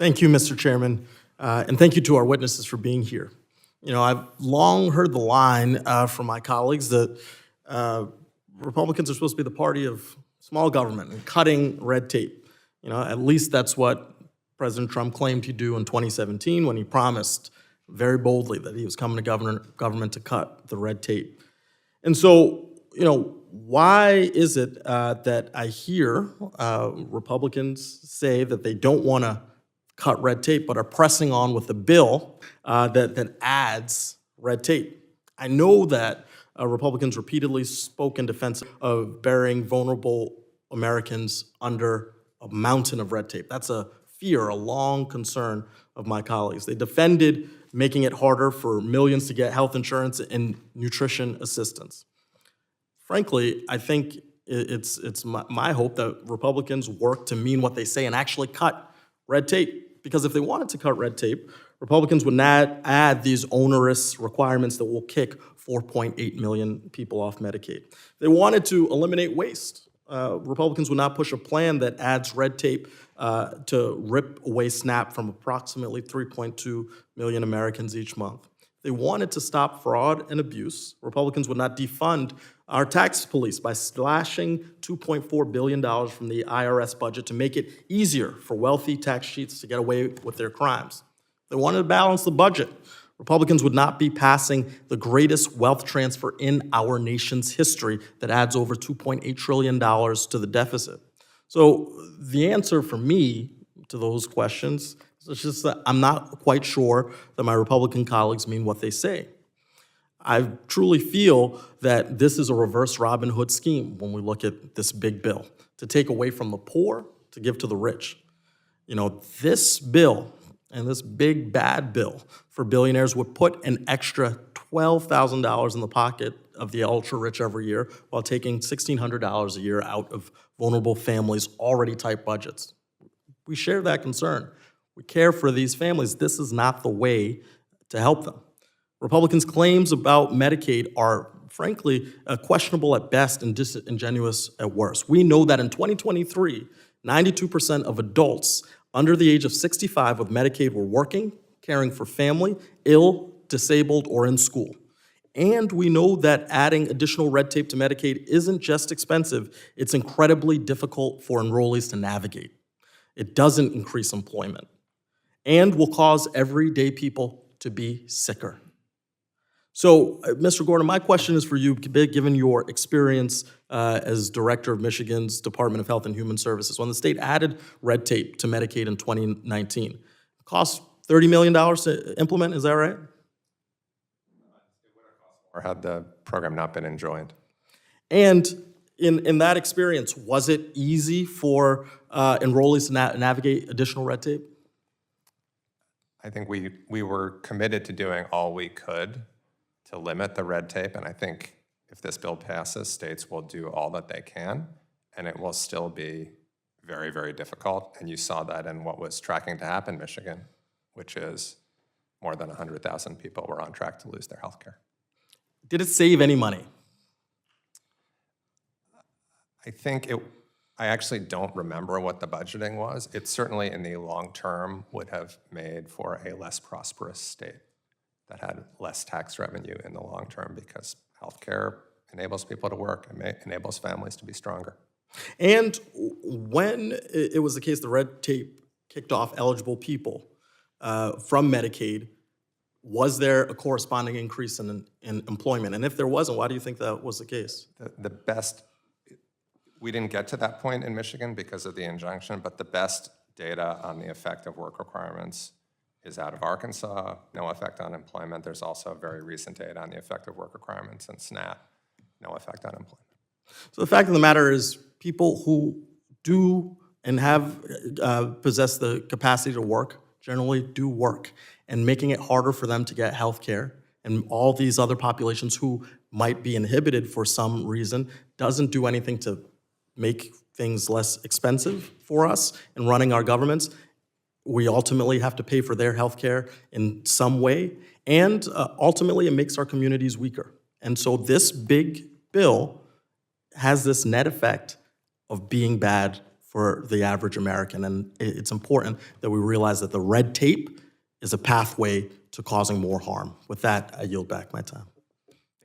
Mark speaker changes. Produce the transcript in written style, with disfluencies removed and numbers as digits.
Speaker 1: Thank you, Mr. Chairman, and thank you to our witnesses for being here. You know, I've long heard the line from my colleagues that Republicans are supposed to be the party of small government and cutting red tape. You know, at least that's what President Trump claimed he'd do in 2017 when he promised very boldly that he was coming to government to cut the red tape. And so, you know, why is it that I hear Republicans say that they don't want to cut red tape, but are pressing on with a bill that adds red tape? I know that Republicans repeatedly spoke in defense of burying vulnerable Americans under a mountain of red tape. That's a fear, a long concern of my colleagues. They defended making it harder for millions to get health insurance and nutrition assistance. Frankly, I think it's my hope that Republicans work to mean what they say and actually cut red tape. Because if they wanted to cut red tape, Republicans would not add these onerous requirements that will kick 4.8 million people off Medicaid. If they wanted to eliminate waste, Republicans would not push a plan that adds red tape to rip away SNAP from approximately 3.2 million Americans each month. If they wanted to stop fraud and abuse, Republicans would not defund our tax police by slashing $2.4 billion from the IRS budget to make it easier for wealthy tax cheats to get away with their crimes. If they wanted to balance the budget, Republicans would not be passing the greatest wealth transfer in our nation's history that adds over $2.8 trillion to the deficit. So the answer for me to those questions is just that I'm not quite sure that my Republican colleagues mean what they say. I truly feel that this is a reverse Robinhood scheme when we look at this big bill, to take away from the poor to give to the rich. You know, this bill and this big bad bill for billionaires would put an extra $12,000 in the pocket of the ultra-rich every year while taking $1,600 a year out of vulnerable families' already tight budgets. We share that concern. We care for these families. This is not the way to help them. Republicans' claims about Medicaid are, frankly, questionable at best and disingenuous at worst. We know that in 2023, 92% of adults under the age of 65 with Medicaid were working, caring for family, ill, disabled, or in school. And we know that adding additional red tape to Medicaid isn't just expensive, it's incredibly difficult for enrollees to navigate. It doesn't increase employment and will cause everyday people to be sicker. So, Mr. Gordon, my question is for you, given your experience as director of Michigan's Department of Health and Human Services. When the state added red tape to Medicaid in 2019, it cost $30 million to implement, is that right?
Speaker 2: Or had the program not been enjoined.
Speaker 1: And in that experience, was it easy for enrollees to navigate additional red tape?
Speaker 2: I think we were committed to doing all we could to limit the red tape, and I think if this bill passes, states will do all that they can, and it will still be very, very difficult. And you saw that in what was tracking to happen in Michigan, which is more than 100,000 people were on track to lose their health care.
Speaker 1: Did it save any money?
Speaker 2: I actually don't remember what the budgeting was. It certainly in the long term would have made for a less prosperous state that had less tax revenue in the long term, because healthcare enables people to work and enables families to be stronger.
Speaker 1: And when it was the case the red tape kicked off eligible people from Medicaid, was there a corresponding increase in employment? And if there wasn't, why do you think that was the case?
Speaker 2: We didn't get to that point in Michigan because of the injunction, but the best data on the effect of work requirements is out of Arkansas, no effect on employment. There's also very recent data on the effect of work requirements in SNAP, no effect on employment.
Speaker 1: So the fact of the matter is people who do and have possessed the capacity to work generally do work, and making it harder for them to get health care and all these other populations who might be inhibited for some reason doesn't do anything to make things less expensive for us in running our governments. We ultimately have to pay for their health care in some way, and ultimately it makes our communities weaker. And so this big bill has this net effect of being bad for the average American. And it's important that we realize that the red tape is a pathway to causing more harm. With that, I yield back my time.